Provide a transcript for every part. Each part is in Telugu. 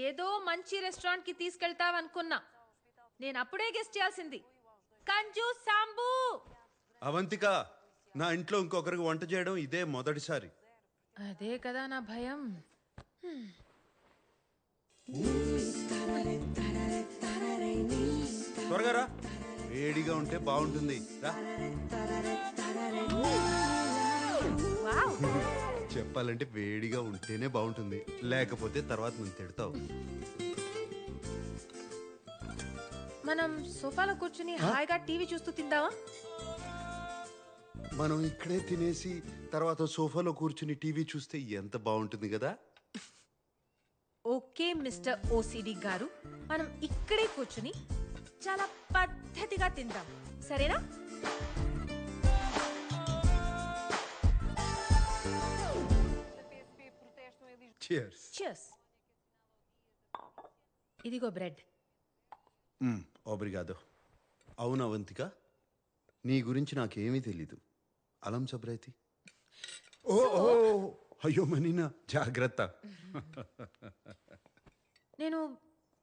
ఏదో మంచి రెస్టారెంట్ కి తీసుకెళ్తావనుకున్నా. నేను అప్పుడే గెస్ట్ చేయాల్సింది. కంజు సాంబు. అవంతిక, నా ఇంట్లో ఇంకొకరికి వంట చేయడం ఇదే మొదటిసారి. అదే కదా నా భయం. త్వరగా రా, వేడిగా ఉంటే బాగుంటుంది. రా. వావ్. చెప్పాలంటే వేడిగా ఉంటేనే బాగుంటుంది, లేకపోతే తర్వాత నువ్వు తిడతావు. మనం సోఫాలో కూర్చుని హాయిగా టీవీ చూస్తూ తిందామా? మనం ఇక్కడే తినేసి తర్వాత సోఫాలో కూర్చుని టీవీ చూస్తే ఎంత బాగుంటుంది కదా. ఓకే మిస్టర్ ఓసిడి గారు, మనం ఇక్కడే కూర్చుని చాలా పద్ధతిగా తిందాం, సరేనా? Cheers. Cheers. ఇదిగో బ్రెడ్. ఓబ్రిగాదో. అవును అవంతిక, నీ గురించి నాకేమీ తెలీదు. అలం సబ్రైతి. ఓ ఓ, అయ్యో మనీనా, జాగ్రత్త. నేను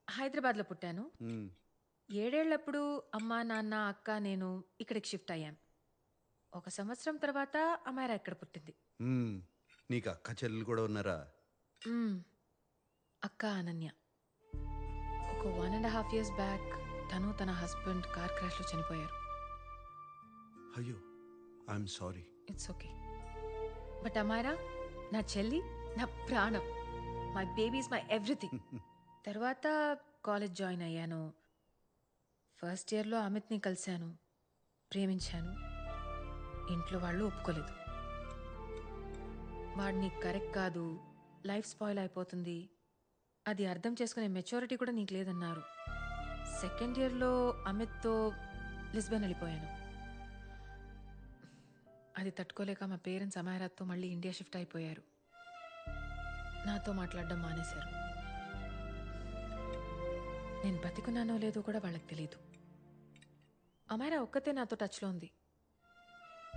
హైదరాబాద్లో పుట్టాను. 7 ఏళ్లప్పుడు అమ్మ నాన్న అక్క నేను ఇక్కడికి షిఫ్ట్ అయ్యాం. 1 సంవత్సరం తర్వాత అమ్మాయిరా ఇక్కడ పుట్టింది. నీకు అక్క చెల్లెలు కూడా ఉన్నారా? అక్క అనన్య. ఒక 1.5 years బ్యాక్ తను తన హస్బెండ్ కార్ క్రాష్లో చనిపోయారు. అయ్యో, I'm sorry. It's okay. But అమ్మాయిరా నా చెల్లి, నా ప్రాణం. My baby is my everything. తర్వాత కాలేజ్ జాయిన్ అయ్యాను. ఫస్ట్ ఇయర్లో అమిత్ని కలిశాను, ప్రేమించాను. ఇంట్లో వాళ్ళు ఒప్పుకోలేదు. వాడిని కరెక్ట్ కాదు, లైఫ్ స్పాయిల్ అయిపోతుంది, అది అర్థం చేసుకునే మెచ్యూరిటీ కూడా నీకు లేదన్నారు. సెకండ్ ఇయర్లో అమిత్తో లిస్బన్ వెళ్ళిపోయాను. అది తట్టుకోలేక మా పేరెంట్స్ అమాయరాత్తో మళ్ళీ ఇండియా షిఫ్ట్ అయిపోయారు. నాతో మాట్లాడడం మానేశారు. నేను బతికున్నానో లేదో కూడా వాళ్ళకి తెలీదు. అమాయరా ఒక్కతే నాతో టచ్లో ఉంది,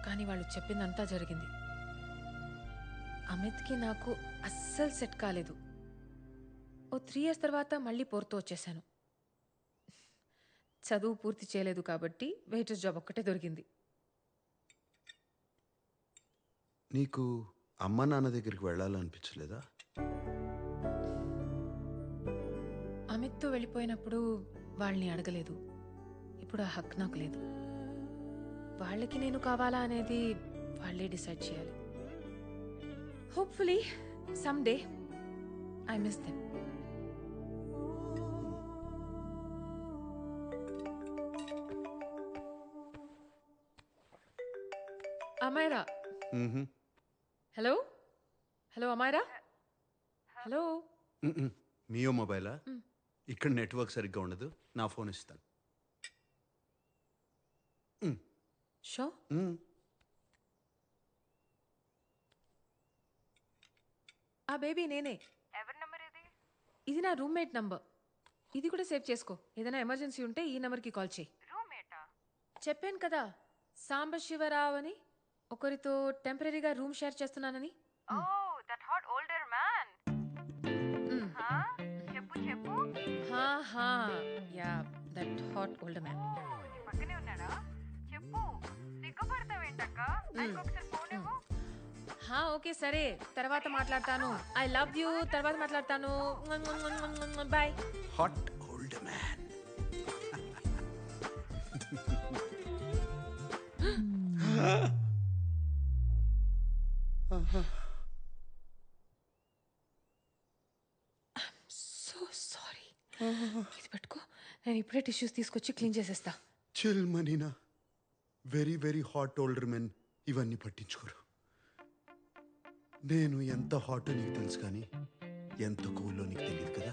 కానీ వాళ్ళు చెప్పిందంతా జరిగింది. అమిత్కి నాకు అస్సలు సెట్ కాలేదు. ఓ 3 years తర్వాత మళ్ళీ పోర్తో వచ్చేసాను. చదువు పూర్తి చేయలేదు కాబట్టి వెయిటర్స్ జాబ్ ఒక్కటే దొరికింది. నీకు అమ్మ నాన్న దగ్గరికి వెళ్ళాలనిపించలేదా? అమిత్తో వెళ్ళిపోయినప్పుడు వాళ్ళని అడగలేదు. ఇప్పుడు ఆ హక్ నాకు లేదు. వాళ్ళకి నేను కావాలా అనేది వాళ్ళే డిసైడ్ చేయాలి. Hopefully someday I miss them. Amaira. Hello hello Amaira. Hello. మియో మొబైలా? ఇక్కడ నెట్వర్క్ సరిగ్గా ఉండదు, నా ఫోన్ ఇస్తాను. షో. ఆ బేబీ నేనే. ఎవరి నంబర్ ఇది? ఇది నా రూమ్మేట్ నంబర్. ఇది కూడా సేవ్ చేసుకో. ఏదైనా ఎమర్జెన్సీ ఉంటే ఈ నంబర్కి కాల్ చేయి. రూమ్మేటా? చెప్పాను కదా, సాంబశివరావు అని. ఒకరితో టెంపరీగా రూమ్ షేర్ చేస్తున్నానని. Oh that hot older man. చెప్పు చెప్పు. హా yeah, that hot older man. నీ పక్కనే ఉన్నాడా? చెప్పు. సిగ్గుపడతావేంటక్క? ఒకసారి ఫోన్ ఇవ్వు. ఓకే సరే, తర్వాత మాట్లాడతాను. ఐ లవ్ యూ, తర్వాత మాట్లాడతాను. Bye. Hot old man. So sorry. ఇది పట్టుకో, నేను ఇప్పుడే టిష్యూస్ తీసుకొచ్చి క్లీన్ చేసేస్తా. చిల్ మనీనా, very very hot older men ఇవన్నీ పట్టించుకోరు. నేను ఎంత హాట్ నీకు తెలుసు, కానీ ఎంత కూలో నీకు తెలియదు కదా.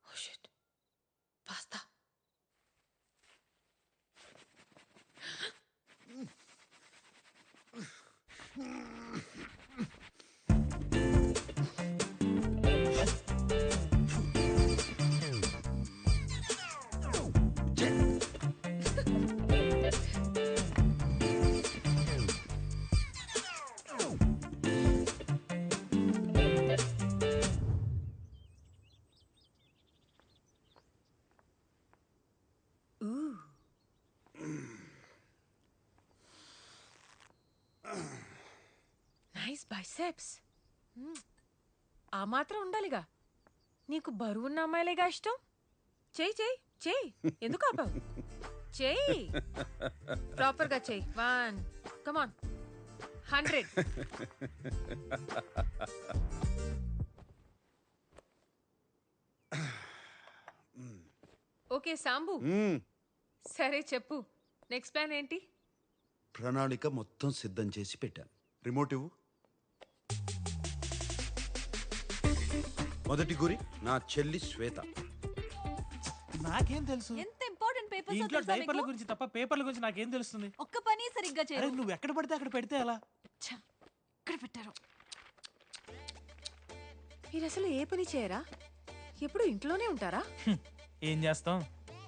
Oh shit. Pasta. బైసెప్స్. ఆ మాత్రం ఉండాలిగా. నీకు బరువున్న అమ్మాయిలేగా ఇష్టం. చెయ్యి చెయ్యి చెయ్యి. ఎందుకు ఆపావు? చెయ్యి. ప్రాపర్గా చెయ్యి. 1 కమాన్ 100. ఓకే సాంబు, సరే చెప్పు. నెక్స్ట్ ప్లాన్ ఏంటి? ప్రణాళిక మొత్తం సిద్ధం చేసి పెట్టాను. రిమోట్ ఇవ్వు. మొదటి గురి నా చెల్లి శ్వేత. నాకేం తెలుసు? ఎంత ఇంపార్టెంట్ ఈ పేపర్స్ ఇంట్లో డైపర్ల గురించి తప్ప పేపర్ల గురించి నాకేం తెలుస్తుంది? ఒక్క పని సరిగ్గా అరే చేయరు. నువ్వు ఎక్కడ పడితే అక్కడ పెడితే ఎలా? ఛ, ఇక్కడ పెట్టారు. మీరు అసలు ఏ పని చేయరా? ఎప్పుడు ఇంట్లోనే ఉంటారా? ఏం చేస్తాం?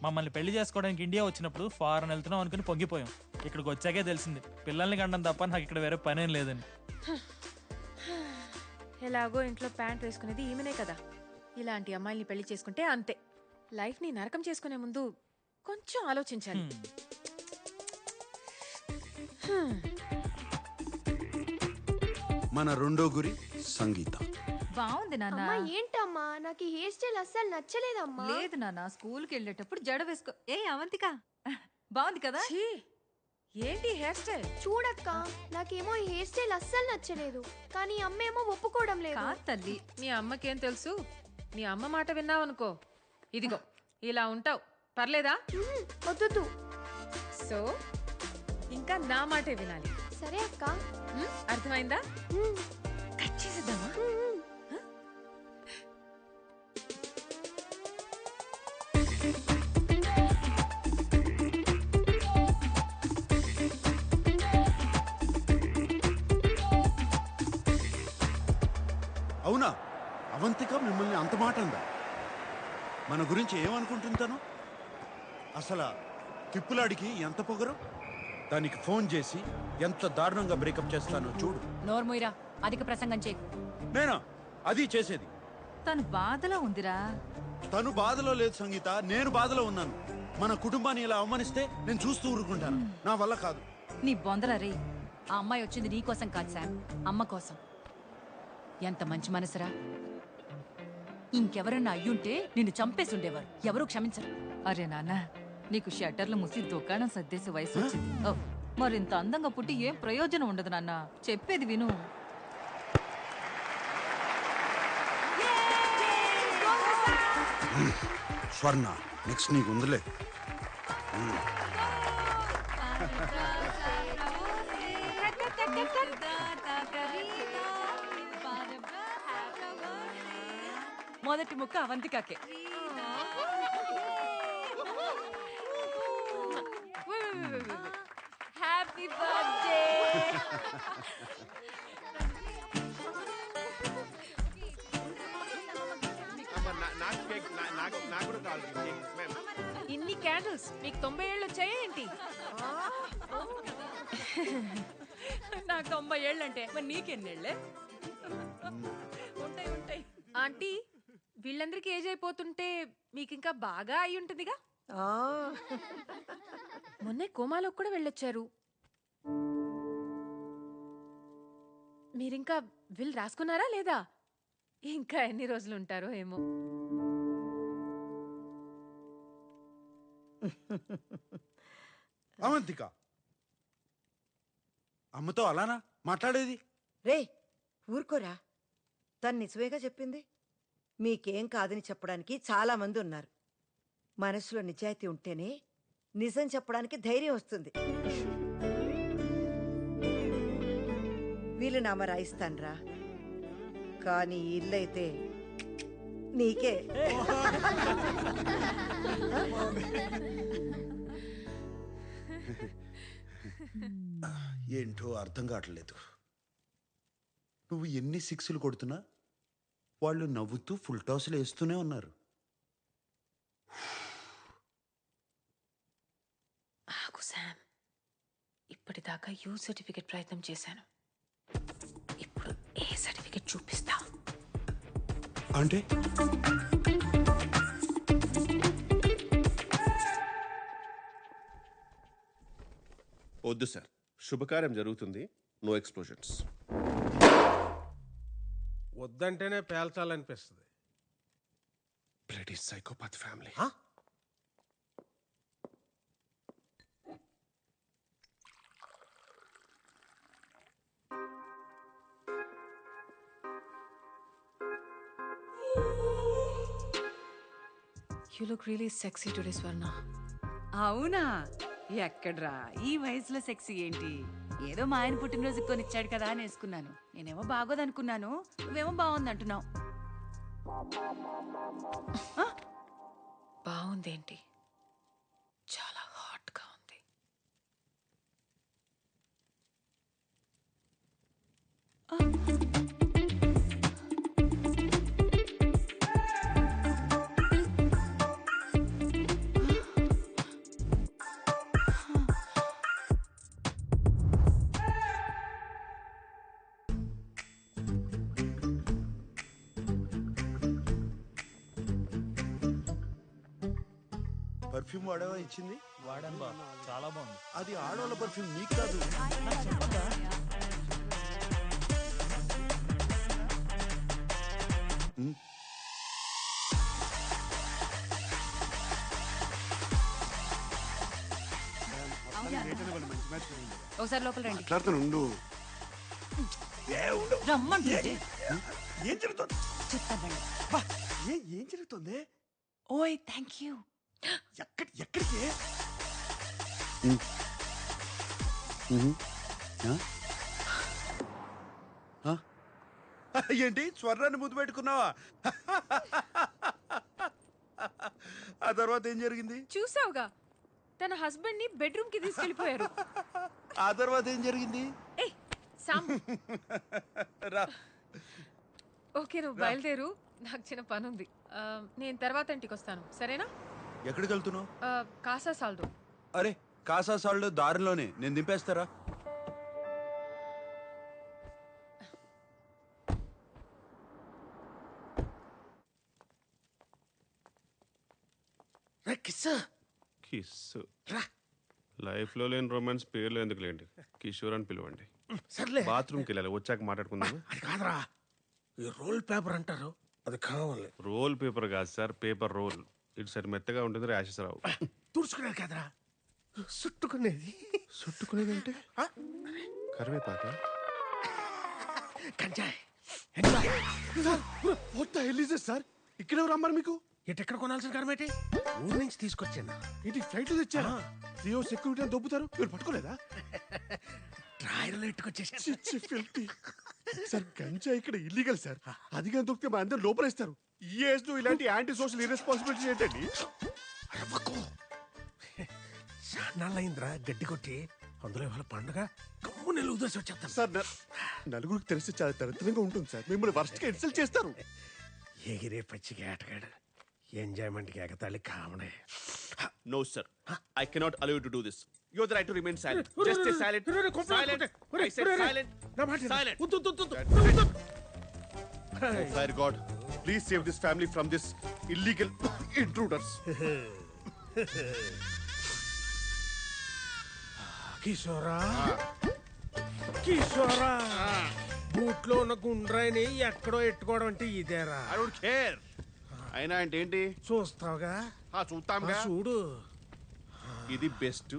మమ్మల్ని పెళ్లి చేసుకోవడానికి ఇండియా వచ్చినప్పుడు ఫారెన్ వెళ్తున్నాం అనుకుని పొంగిపోయాం. ఇక్కడికి వచ్చాకే తెలిసింది పిల్లల్ని కండం తప్ప నాకు ఇక్కడ వేరే పనేం లేదని. ఎలాగో ఇంట్లో ప్యాంట్ వేసుకునేది ఈమెనే కదా. ఇలాంటి అమ్మాయిల్ని పెళ్లి చేసుకుంటే అంతే. లైఫ్ని నరకం చేసుకునే ముందు కొంచెం ఆలోచించాలి. మన రెండో గురి సంగీత. బాగుంది నాన్న. అమ్మా ఏంటమ్మా నాకు ఈ హెయిర్ స్టైల్ అస్సలు నచ్చలేదమ్మా. లేదు నాన్న, స్కూల్కి వెళ్ళేటప్పుడు జడ వేసుకో. ఏ అవంతిక, బాగుంది కదా? ఛీ, ఏంటి హెయిర్ స్టైల్? చూడక్క, నాకేమో ఈ హెయిర్ స్టైల్ అస్సలు నచ్చలేదు. కానీ అమ్మేమో ఒప్పుకోవడం లేదు. కాదు తల్లి. మీ అమ్మకేం తెలుసు? మీ అమ్మ మాట విన్నావనుకో, ఇదిగో ఇలా ఉంటావు. పర్లేదా? వద్దు. సో ఇంకా నా మాటే వినాలి. సరే అక్క. అర్థమైందా? కట్ చేసేద్దామా? అవునా? అవంతిక మిమ్మల్ని అంత మాట అందా? మన గురించి ఏమనుకుంటుంటాను? అసలు తిప్పులాడికి ఎంత పొగరు. దానికి ఫోన్ చేసి ఎంత దారుణంగా బ్రేకప్ చేస్తానో చూడు. నోర్మోయిరా, అధిక ప్రసంగం చేయి. నేనా అది చేసేది? తను బాధలో ఉందిరా. తను బాధలో లేదు సంగీత, నేను బాధలో ఉన్నాను. మన కుటుంబాన్ని ఇలా అవమానిస్తే నేను చూస్తూ ఊరుకుంటాను. నా వల్ల కాదు. నీ బొందరా రే. ఆ అమ్మాయి వచ్చింది నీ కోసం కాదు శామ్, అమ్మ కోసం. ఎంత మంచి మనసురా. ఇంకెవరన్నా అయ్యుంటే నిన్ను చంపేసి ఉండేవారు. ఎవరూ క్షమించరు. అరే నాన్న, నీకు షట్టర్లు మూసి దుకాణం సర్దేసి వయసు వచ్చింది. ఓ, మరింత అందంగా పుట్టి ఏం ప్రయోజనం ఉండదు నాన్న. చెప్పేది విను. స్వర్ణ, నెక్స్ట్ నీకు ఉందిలే. మొదటి ముక్క అవంతికాకే. Happy birthday. ఇన్ని క్యాండిల్స్ మీకు 90 ఏళ్ళు వచ్చాయా ఏంటి? నాకు 90 ఏళ్ళంటే మరి నీకెన్నేళ్లే? ఉంటాయి ఉంటాయి. ఆంటీ, వీళ్ళందరికీ ఏజ్ అయిపోతుంటే మీకు ఇంకా బాగా అయి ఉంటుందిగా. మొన్నే కోమాలోకి కూడా వెళ్ళొచ్చారు. మీరింకా విల్ రాసుకున్నారా లేదా? ఇంకా ఎన్ని రోజులు ఉంటారో ఏమో. అవంతిక, అమ్మతో అలానా మాట్లాడేది? రే ఊరుకోరా, తను నిజమేగా చెప్పింది. మీకేం కాదని చెప్పడానికి చాలా మంది ఉన్నారు. మనసులో నిజాయితీ ఉంటేనే నిజం చెప్పడానికి ధైర్యం వస్తుంది. వీళ్ళు నామ రాయిస్తాన్రా, కానీ ఇల్లైతే నీకే. ఏంటో అర్థం కావట్లేదు. నువ్వు ఎన్ని సిక్స్లు కొడుతున్నా వాళ్ళు నవ్వుతూ ఫుల్ టాస్లు వేస్తూనే ఉన్నారు. ఆగు శామ్, ఇప్పటిదాకా యూ సర్టిఫికెట్ ప్రయత్నం చేశాను. ఇప్పుడు ఏ సర్టిఫికెట్ చూపిస్తా? అంటే వద్దు సార్, శుభకార్యం జరుగుతుంది, నో ఎక్స్ప్లోజన్స్. వద్దంటేనే పేల్చాలనిపిస్తుంది. Bloody psychopath family. You look really sexy today, Swarna. అవునా? ఎక్కడ్రా ఈ వయసులో సెక్సీ ఏంటి? ఏదో మా ఆయన పుట్టినరోజుకి కొనిచ్చాడు కదా అని వేసుకున్నాను. నేనేమో బాగోదనుకున్నాను, నువ్వేమో బాగుందంటున్నావు. బాగుందేంటి? చాలా హాట్ గా ఉంది. పర్ఫ్యూమ్ వాడేవా ఇచ్చింది? వాడాను బా, చాలా బాగుంది. అది ఆడవాళ్ళ పర్ఫ్యూమ్, నీకు కాదు. ఒకసారి లోపల రండి. మాట్లాడుతాను. రమ్మంటుంటే ఏం జరుగుతుంది? చెప్తానండి. ఏం జరుగుతుంది? ఓయ్ థ్యాంక్ యూ. ఎక్కడికి? ఏంటి స్వర్ణాన్ని ముద్దు పెట్టుకున్నావా? ఆ తర్వాత ఏం జరిగింది? చూసావుగా, తన హస్బెండ్ ని బెడ్రూమ్ కి తీసుకెళ్లిపోయారు. ఆ తర్వాత ఏం జరిగింది? ఏ సామ్, రా. ఓకే నువ్వు బయలుదేరు, నాకు చిన్న పని ఉంది. నేను తర్వాత ఇంటికి వస్తాను, సరేనా? ఎక్కడికి వెళ్తున్నావు? కాసా సాల్దో. అరే కాసా సాల్డో దారిలోనే, నేను దింపేస్తారా? కిస్ లైఫ్ లో లేని రొమాన్స్ పేర్లు ఎందుకులేండి, కిషోర్ అని పిలవండి. సర్లే, బాత్రూమ్కి వెళ్ళాలి, వచ్చాక మాట్లాడుకుందాం. అది కాదురా, ఈ రోల్ పేపర్ అంటారు, అది కావాలి. రోల్ పేపర్ కాదు సార్, పేపర్ రోల్. ఇటు సరి మెత్తగా ఉంటుంది, ర్యాషెస్ రావు. తుడుచుకునేది కాదురా, చుట్టుకునేది. చుట్టుకునేది అంటే కరివేపాక. కంచాయ్ సార్ ఇక్కడ ఎవరు అమ్మారు మీకు? ఎక్కడ కొనాల్సిన కరమేటి? ఊరు నుంచి తీసుకొచ్చాను. ఇది ఫ్లైట్ లో తెచ్చారా? జియో సెక్యూరిటీ అని దొబ్బుతారు, మీరు పట్టుకోలేదా? డ్రాయర్లో ఎట్టుకొచ్చేసాను. సార్ గంజా ఇక్కడ ఇల్లీగల్ సార్, అదిగా దొరికితే మా అందరు లోపలేస్తారు. ఈ ఏజ్ లో ఇలాంటి యాంటీ సోషల్ ఇర్రెస్పాన్సిబిలిటీ ఏంటండి? చాన్నాళ్ళయిందిరా గడ్డి కొట్టి, అందులో ఇవాళ పండుగ కమ్మునెల్లు ఉదర్సి వచ్చేస్తాను. సార్ నలుగురికి తెలిసి చాలా దరిద్రంగా ఉంటుంది సార్, మిమ్మల్ని వర్స్ట్ గా ఇన్సల్ట్ చేస్తారు. ఎగిరే పచ్చికి ఆటగాడు, ఎంజాయ్మెంట్కి ఎగతాళి కామనే. No sir, I cannot allow you to do this. You have the right to remain silent. Just stay silent. Silent. I said silent. Silent. Oh fire god, please save this family from this illegal intruders. కిషోరా, కిషోరా, బూట్లో ఉన్న గుండ్రాయిని ఎక్కడో ఎట్టుకోవడం అంటే ఇదేరా? I don't care. అయినా అంటే ఏంటి? చూస్తావుగా? చూస్తాంగా. చూడు, ఇది best.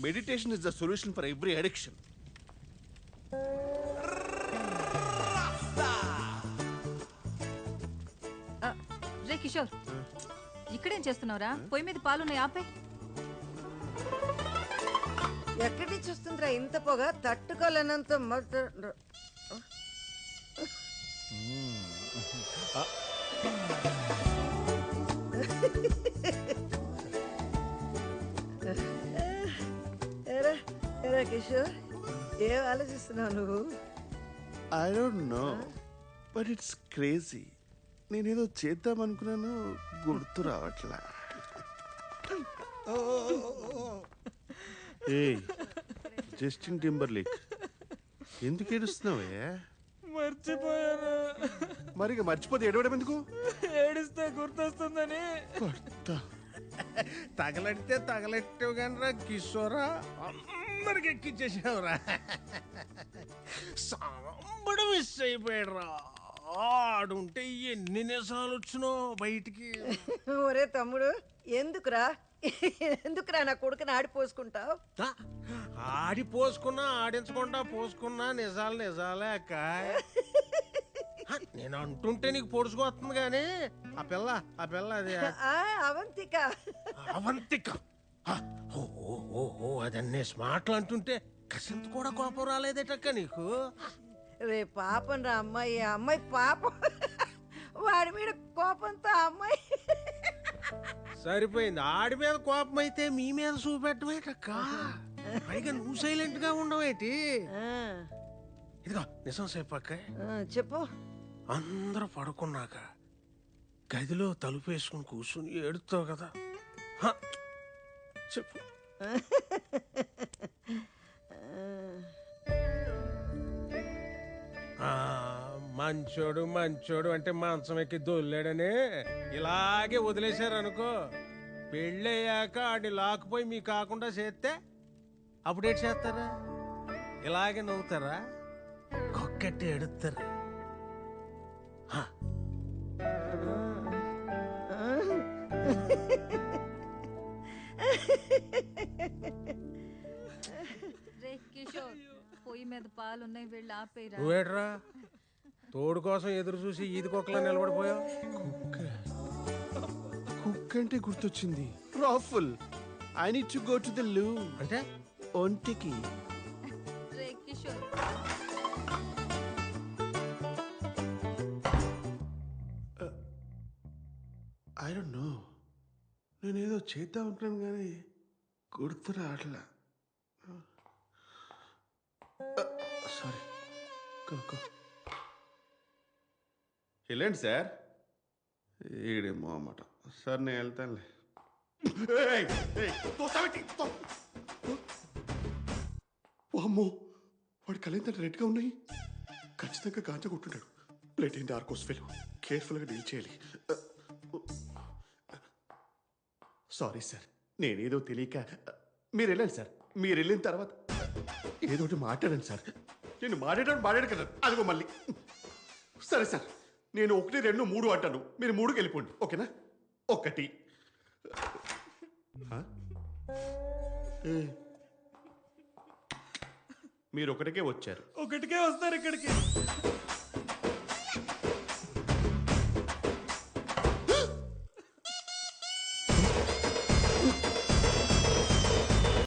Meditation is the solution for every addiction. రే కిషోర్, ఇక్కడేం చేస్తున్నావురా? పొయ్యి మీద పాలున్నాయి, ఆపే. ఎక్కడి నుంచి వస్తుందిరా ఇంత పొగ? తట్టుకోలేనంత ఎరా కిషోర్, ఏం ఆలోచిస్తున్నావు నువ్వు? I don't no, but it's crazy. నేనేదో చేద్దాం అనుకున్నాను, గుర్తు రావట్లా. ఏయ్ జస్టిన్ టింబర్లేక్, ఎందుకు ఏడుస్తున్నావే? మర్చిపోయాను. మరి ఇక మర్చిపోతే ఏడవడం ఎందుకు? ఏడిస్తే గుర్తొస్తుందని. తగలెడితే తగలెట్టావు కానీ రా కిషోరా, అందరికి ఎక్కిచ్చేసావురా. సాంబడు మిస్ అయిపోయాడు రా. ఆడుంటే ఎన్ని నిజాలు వచ్చినో బయటికి. ఒరే తమ్ముడు, ఎందుకురా నా కొడుకుని ఆడిపోసుకుంటావు? ఆ, ఆడిపోసుకున్నా ఆడించకుండా పోసుకున్నా నిజాలు నిజాలే అక్క. నేను అంటుంటే నీకు పొడుచుకొస్తుంది కానీ ఆ పిల్ల అది అవంతిక. అవంతిక ఓ అదన్నేసి మాటలు అంటుంటే కసింత కూడా కోపం రాలేదేటక్క నీకు? రే పాపం రా అమ్మాయి, ఆ అమ్మాయి పాపం. వాడి మీద కోపంతో ఆ అమ్మాయి. సరిపోయింది. ఆడి మీద కోపం అయితే మీ మీద చూపెట్టమేటక్క. పైగా నువ్వు సైలెంట్ గా ఉండవేటి? ఇదిగో నిజం చెప్పక్క. చెప్పు. అందరూ పడుకున్నాక గదిలో తలుపు వేసుకుని కూర్చుని ఏడుతావు కదా, హ, చెప్పు. మంచోడు అంటే మంచం ఎక్కి దొల్లాడని ఇలాగే వదిలేశారనుకో, పెళ్ళయ్యాక ఆడిని లాక్కుపోయి మీ కాకుండా చేస్తే అప్పుడేటి చేస్తారా? ఇలాగే నవ్వుతారా? కొక్కట్టి ఎడుతారు. రే కిషోర్, పొయ్యి మీద పాలున్నాయి, వెళ్ళి ఆపేరా. నువ్వేట్రా తోడు కోసం ఎదురు చూసి ఈది కుక్కలా నిలబడిపోయావు? కుక్ అంటే గుర్తొచ్చింది. రాఫుల్, I need to go to the loo. అంటే ఒంటికి. రే కిషోర్, ఐ డోంట్ నో, నేనేదో చేద్దాం అనుకున్నాను కానీ గుర్తు రావట్లా. సారీ. వెళ్ళండి సార్. ఈడేమో అన్నమాట. సార్ నేను వెళ్తానులే. అమ్మో, వాడి కళ్ళెంత రెడ్గా ఉన్నాయి. ఖచ్చితంగా గాంజా కొట్టుంటాడు. ప్లేట్ ఏంటి ఆర్కోస్ ఫెలో, కేర్ఫుల్గా డీల్ చేయాలి. సారీ సార్, నేనేదో తెలియక. మీరు వెళ్ళండి సార్. మీరు వెళ్ళిన తర్వాత ఏదో ఒకటి మాట్లాడండి సార్. నేను మాట్లాడాడు కదా, అదిగో మళ్ళీ. సరే సార్, నేను 1, 2, 3 అంటాను, మీరు 3కి వెళ్ళిపోండి, ఓకేనా? 1. మీరు 1కే వచ్చారు. 1కే వస్తారు ఇక్కడికి.